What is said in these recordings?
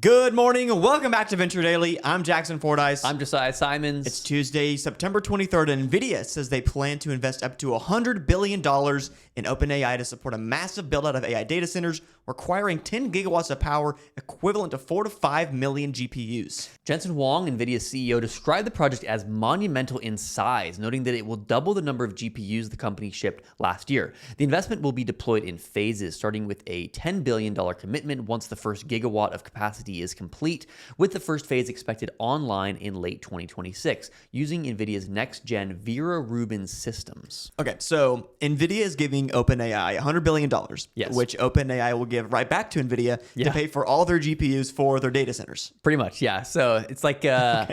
Good morning and welcome back to Venture Daily. I'm Jackson Fordyce. I'm Josiah Simons. It's Tuesday, September 23rd, and Nvidia says they plan to invest up to $100 billion in OpenAI to support a massive build-out of AI data centers, requiring 10 gigawatts of power, equivalent to 4 to 5 million GPUs. Jensen Huang, Nvidia's CEO, described the project as monumental in size, noting that it will double the number of GPUs the company shipped last year. The investment will be deployed in phases, starting with a $10 billion commitment once the first gigawatt of capacity is complete, with the first phase expected online in late 2026, using NVIDIA's next-gen Vera Rubin systems. Okay, so NVIDIA is giving OpenAI $100 billion, Yes. which OpenAI will give right back to NVIDIA to pay for all their GPUs for their data centers. Pretty much, yeah. So it's like, I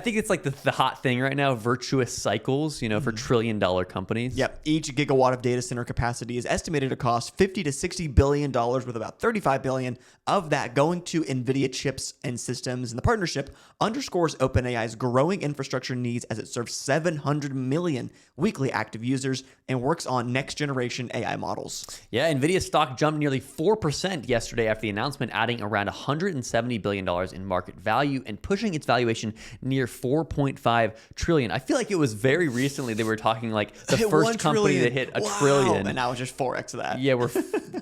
think it's like the hot thing right now, virtuous cycles, for trillion-dollar companies. Yep, each gigawatt of data center capacity is estimated to cost $50 to $60 billion, with about $35 billion of that going to NVIDIA chips and systems. And the partnership underscores OpenAI's growing infrastructure needs as it serves 700 million weekly active users and works on next-generation AI models. Yeah, NVIDIA stock jumped nearly 4% yesterday after the announcement, adding around $170 billion in market value and pushing its valuation near $4.5 trillion. I feel like it was very recently they were talking like the first company that hit a trillion. And now it's just 4x of that. Yeah, we're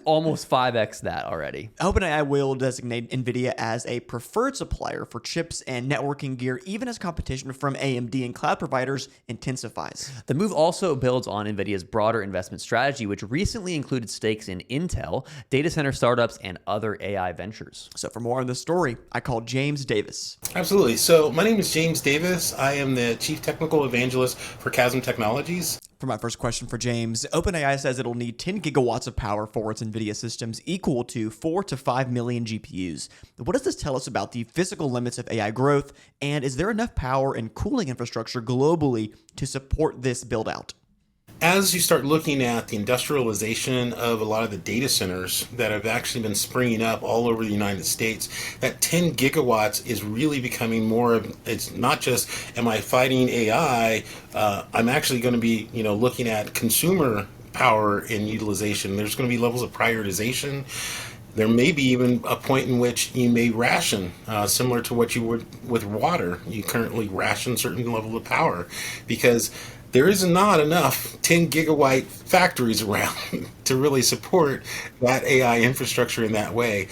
almost 5x that already. OpenAI will designate NVIDIA as a preferred supplier for chips and networking gear, even as competition from AMD and cloud providers intensifies. The move also builds on NVIDIA's broader investment strategy, which recently included stakes in Intel, data center startups, and other AI ventures. So for more on this story, I called Jaymes Davis. Absolutely. So my name is Jaymes Davis. I am the Chief Technical Evangelist for Kasm Technologies. For my first question for Jaymes, OpenAI says it'll need 10 gigawatts of power for its NVIDIA systems, equal to 4 to 5 million GPUs. What does this tell us about the physical limits of AI growth, and is there enough power and cooling infrastructure globally to support this build-out? As you start looking at the industrialization of a lot of the data centers that have actually been springing up all over the United States, that 10 gigawatts is really becoming more of, it's not just, am I fighting AI? I'm actually going to be, looking at consumer power and utilization. There's going to be levels of prioritization. There may be even a point in which you may ration, similar to what you would with water. You currently ration certain level of power because there is not enough 10 gigawatt factories around to really support that AI infrastructure in that way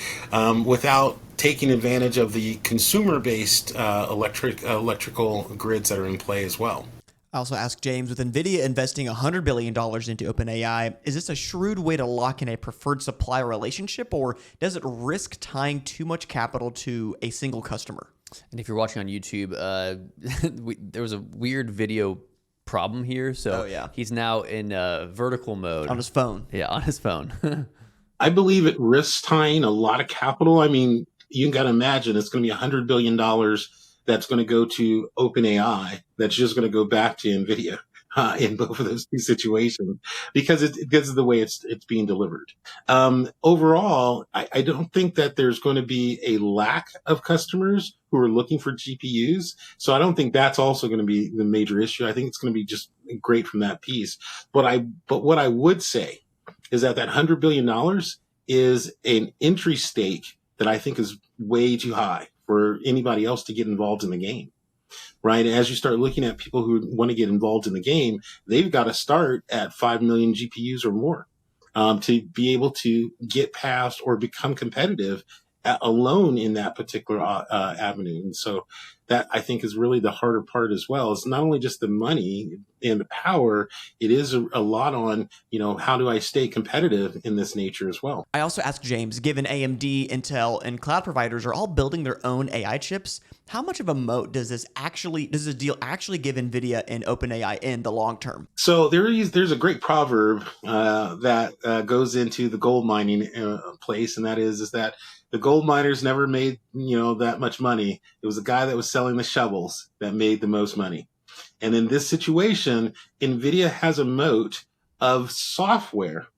without taking advantage of the consumer-based electrical grids that are in play as well. I also asked Jaymes, with NVIDIA investing $100 billion into OpenAI, is this a shrewd way to lock in a preferred supplier relationship, or does it risk tying too much capital to a single customer? And if you're watching on YouTube, there was a weird video problem here. So he's now in vertical mode. On his phone. Yeah, on his phone. I believe it risks tying a lot of capital. I mean, you got to imagine it's going to be $100 billion that's going to go to OpenAI. That's just going to go back to NVIDIA in both of those two situations because of the way it's being delivered. Overall, I don't think that there's going to be a lack of customers who are looking for GPUs. So I don't think that's also going to be the major issue. I think it's going to be just great from that piece. But what I would say is that $100 billion is an entry stake that I think is way too high for anybody else to get involved in the game. Right. As you start looking at people who want to get involved in the game, they've got to start at 5 million GPUs or more to be able to get past or become competitive alone in that particular avenue. And so that, I think, is really the harder part as well. It's not only just the money and the power, it is a lot on, how do I stay competitive in this nature as well? I also asked Jaymes, given AMD, Intel, and cloud providers are all building their own AI chips, how much of a moat does this deal actually give NVIDIA and OpenAI in the long term? So there's a great proverb that goes into the gold mining place, and that is that the gold miners never made, that much money. It was the guy that was selling the shovels that made the most money. And in this situation, NVIDIA has a moat of software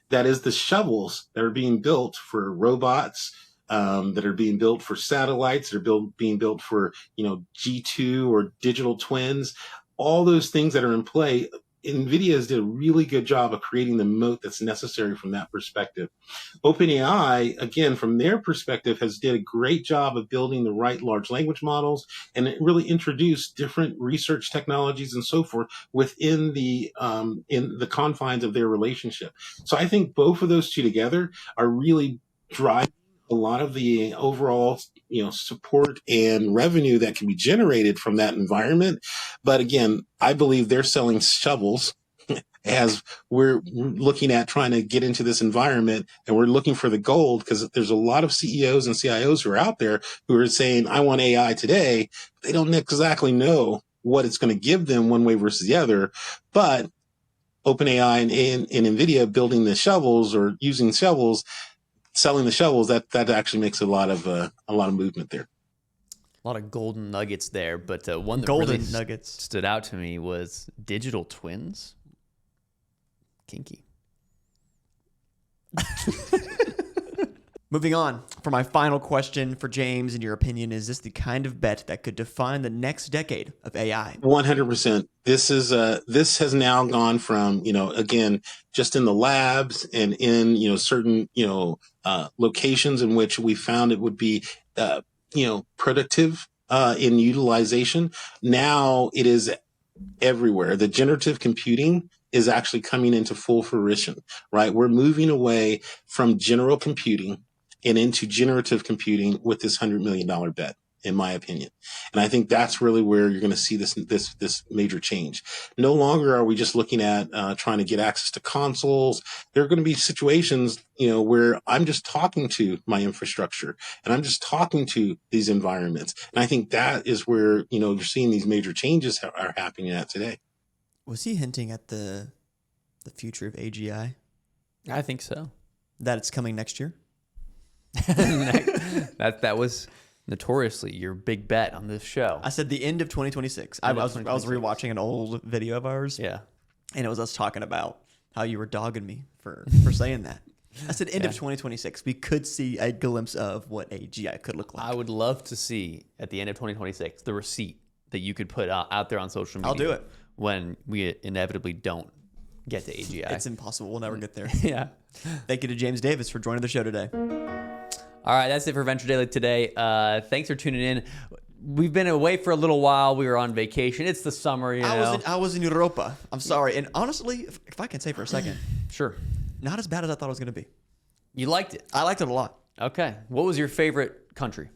that is the shovels that are being built for robots, that are being built for satellites, that are being built for, G2 or digital twins. All those things that are in play Nvidia has did a really good job of creating the moat that's necessary from that perspective. OpenAI, again, from their perspective, has did a great job of building the right large language models, and it really introduced different research technologies and so forth within in the confines of their relationship. So I think both of those two together are really driving a lot of the overall, support and revenue that can be generated from that environment. But again, I believe they're selling shovels as we're looking at trying to get into this environment, and we're looking for the gold, because there's a lot of CEOs and CIOs who are out there who are saying, I want AI today. They don't exactly know what it's going to give them one way versus the other. But OpenAI and Nvidia building the shovels or using shovels, selling the shovels, that actually makes a lot of movement there. A lot of golden nuggets there, but one that Golden really nuggets. stood out to me was digital twins. Kinky. Moving on, for my final question for James, in your opinion, is this the kind of bet that could define the next decade of AI? 100%. This has now gone from, again, just in the labs and in, certain, locations in which we found it would be, productive, in utilization. Now it is everywhere. The generative computing is actually coming into full fruition, right? We're moving away from general computing and into generative computing with this $100 million bet, in my opinion. And I think that's really where you're going to see this major change. No longer are we just looking at trying to get access to consoles. There are going to be situations, where I'm just talking to my infrastructure and I'm just talking to these environments. And I think that is where, you're seeing these major changes are happening at today. Was he hinting at the future of AGI? I think so. That it's coming next year? that was notoriously your big bet on this show. I said the end of 2026. I was rewatching an old video of ours. Yeah. And it was us talking about how you were dogging me for saying that. I said end of 2026. We could see a glimpse of what AGI could look like. I would love to see at the end of 2026 the receipt that you could put out there on social media. I'll do it. When we inevitably don't get to AGI. It's impossible. We'll never get there. Yeah. Thank you to James Davis for joining the show today. All right, that's it for Venture Daily today. Thanks for tuning in. We've been away for a little while. We were on vacation. It's the summer, I was in Europa. I'm sorry. And honestly, if I can say for a second, Sure. not as bad as I thought it was going to be. You liked it. I liked it a lot. Okay. What was your favorite country?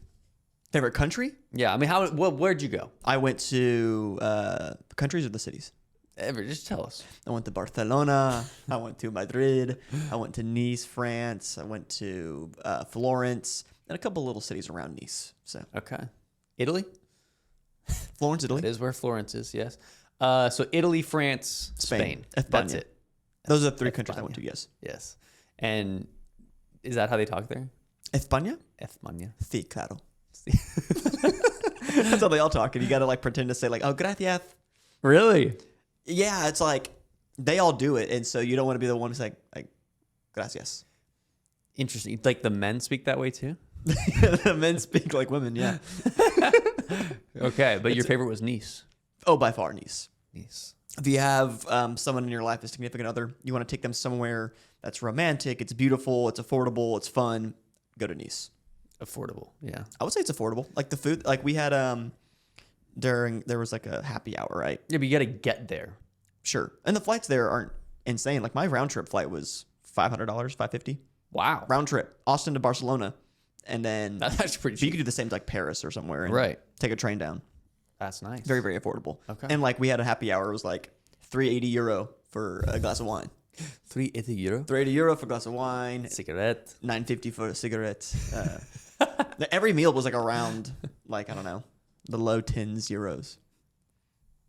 Favorite country? Yeah, I mean, where'd you go? I went to the countries or the cities. Just tell us. I went to Barcelona. I went to Madrid. I went to Nice, France. I went to Florence and a couple little cities around Nice. So Okay. Italy? Florence, Italy. That is where Florence is, yes. So Italy, France, Spain. España. That's it. Those are the three countries I went to, yes. Yes. And is that how they talk there? España? España. Sí, claro. That's how they all talk. And you got to pretend to say oh, gracias. Really? Yeah, it's they all do it. And so you don't want to be the one who's like gracias. Interesting. Like the men speak that way too? The men speak like women, yeah. Okay, but your favorite was Nice. Oh, by far, Nice. Nice. If you have someone in your life, a significant other, you want to take them somewhere that's romantic, it's beautiful, it's affordable, it's fun, go to Nice. Affordable, yeah. I would say it's affordable. Like the food, we had there was a happy hour, right? Yeah, but you got to get there. Sure. And the flights there aren't insane. Like my round trip flight was $500, $550. Wow. Round trip, Austin to Barcelona. And then That's actually pretty but you cheap. could do the same to Paris or somewhere and Right. take a train down. That's nice. Very, very affordable. Okay. And we had a happy hour. It was €380 for a glass of wine. €380. €380 for a glass of wine. Cigarette. $9.50 for a cigarette. Every meal was around I don't know, the low tens euros.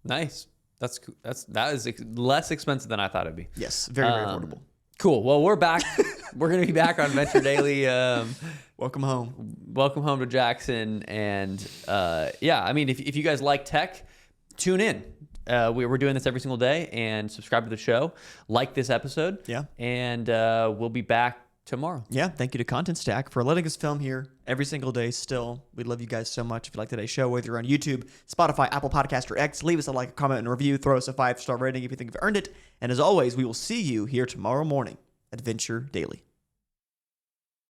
Nice. That's cool. That is less expensive than I thought it'd be. Yes, very, very affordable. Cool. Well, we're back. We're going to be back on Venture Daily. Welcome home. Welcome home to Jackson. And yeah, I mean, if you guys like tech, tune in. We're doing this every single day, and subscribe to the show. Like this episode. Yeah. And we'll be back tomorrow. Yeah, thank you to Content Stack for letting us film here every single day still. We love you guys so much. If you like today's show, whether you're on YouTube, Spotify, Apple Podcast, or X, leave us a like, a comment, and a review. Throw us a 5-star rating if you think you've earned it. And as always, we will see you here tomorrow morning at Venture Daily.